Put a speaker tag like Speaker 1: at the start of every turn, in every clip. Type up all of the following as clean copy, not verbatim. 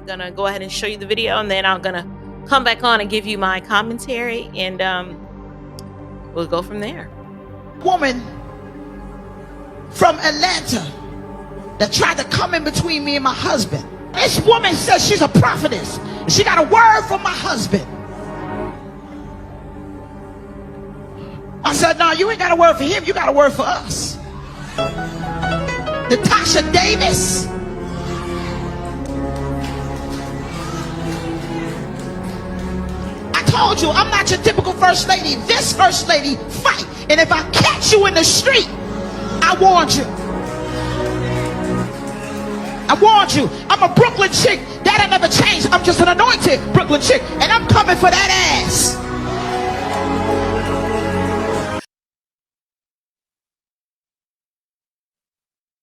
Speaker 1: gonna go ahead and show you the video, and then I'm gonna come back on and give you my commentary, and we'll go from there.
Speaker 2: Woman from Atlanta that tried to come in between me and my husband. This woman says she's a prophetess. She got a word from my husband. I said, no, you ain't got a word for him. You got a word for us. Natasha Davis. I told you, I'm not your typical first lady. This first lady fight. And if I catch you in the street, I warned you. I warned you. I'm a Brooklyn chick. That ain't never changed. I'm just an anointed Brooklyn chick. And I'm coming for that ass.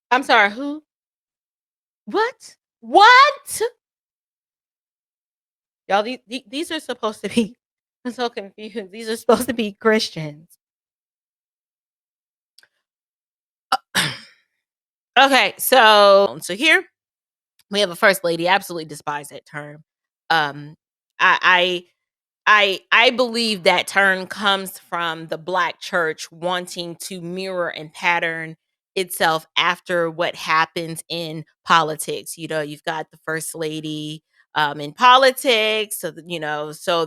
Speaker 1: I'm sorry, who? What? What? Y'all, these are supposed to be, I'm so confused. These are supposed to be Christians. Okay, so here we have a first lady. I absolutely despise that term. I I believe that term comes from the Black church wanting to mirror and pattern itself after what happens in politics. You know, you've got the first lady in politics, so so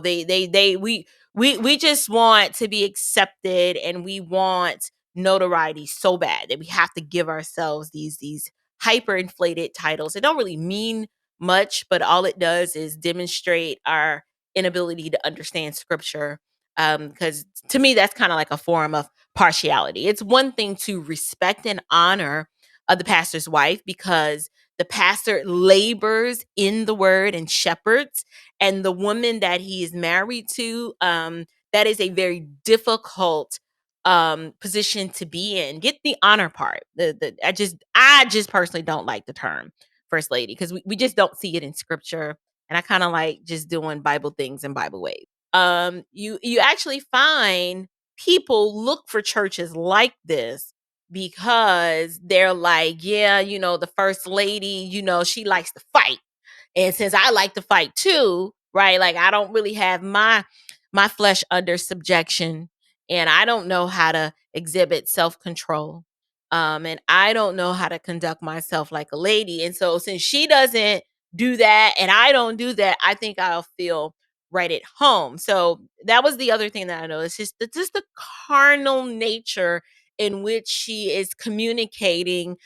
Speaker 1: we just want to be accepted, and we want notoriety so bad that we have to give ourselves these hyperinflated titles. It don't really mean much, but all it does is demonstrate our inability to understand scripture, because to me that's kind of like a form of partiality. It's one thing to respect and honor the pastor's wife, because the pastor labors in the word and shepherds, and the woman that he is married to, that is a very difficult position to be in. Get the honor part. I just personally don't like the term first lady, because we just don't see it in scripture, and I kind of like just doing Bible things in Bible ways. You actually find people look for churches like this because they're like, yeah, the first lady, she likes to fight. And since I like to fight too, right? Like, I don't really have my flesh under subjection, and I don't know how to exhibit self-control. And I don't know how to conduct myself like a lady. And so since she doesn't do that and I don't do that, I think I'll feel right at home. So that was the other thing that I noticed. Just the carnal nature in which she is communicating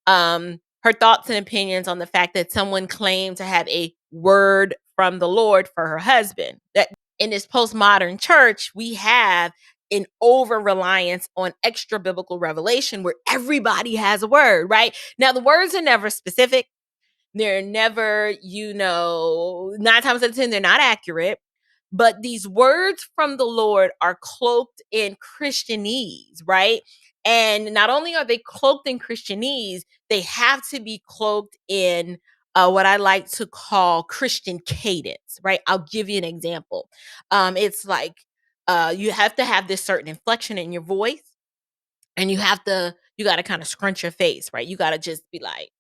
Speaker 1: her thoughts and opinions on the fact that someone claimed to have a word from the Lord for her husband. That in this postmodern church, we have an over reliance on extra biblical revelation where everybody has a word, right? Now, the words are never specific. They're never, 9 times out of 10, they're not accurate. But these words from the Lord are cloaked in Christianese, right? And not only are they cloaked in Christianese, they have to be cloaked in what I like to call Christian cadence, right? I'll give you an example. It's like you have to have this certain inflection in your voice, and you got to kind of scrunch your face, right? You got to just be like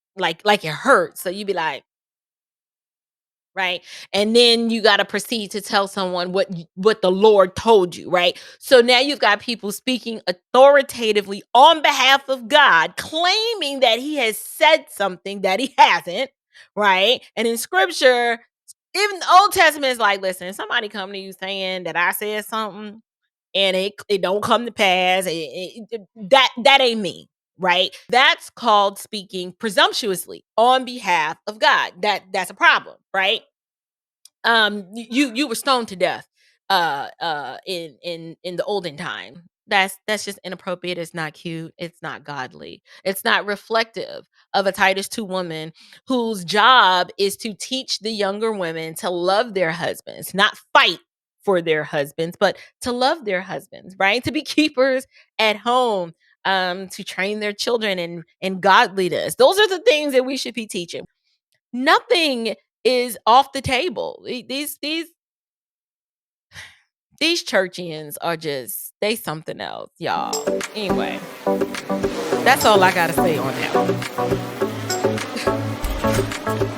Speaker 1: it hurts. So you be like, right? And then you got to proceed to tell someone what the Lord told you, right? So now you've got people speaking authoritatively on behalf of God, claiming that he has said something that he hasn't, right? And in scripture, even the Old Testament is like, listen, somebody come to you saying that I said something and it don't come to pass, that ain't me. Right? That's called speaking presumptuously on behalf of God. That's a problem, right? You were stoned to death in the olden time. That's just inappropriate. It's not cute. It's not godly. It's not reflective of a Titus 2 woman whose job is to teach the younger women to love their husbands, not fight for their husbands, but to love their husbands, right? To be keepers at home, to train their children in godliness. Those are the things that we should be teaching. Nothing is off the table. These churchians are just, they something else, y'all. Anyway, that's all I gotta say on that one.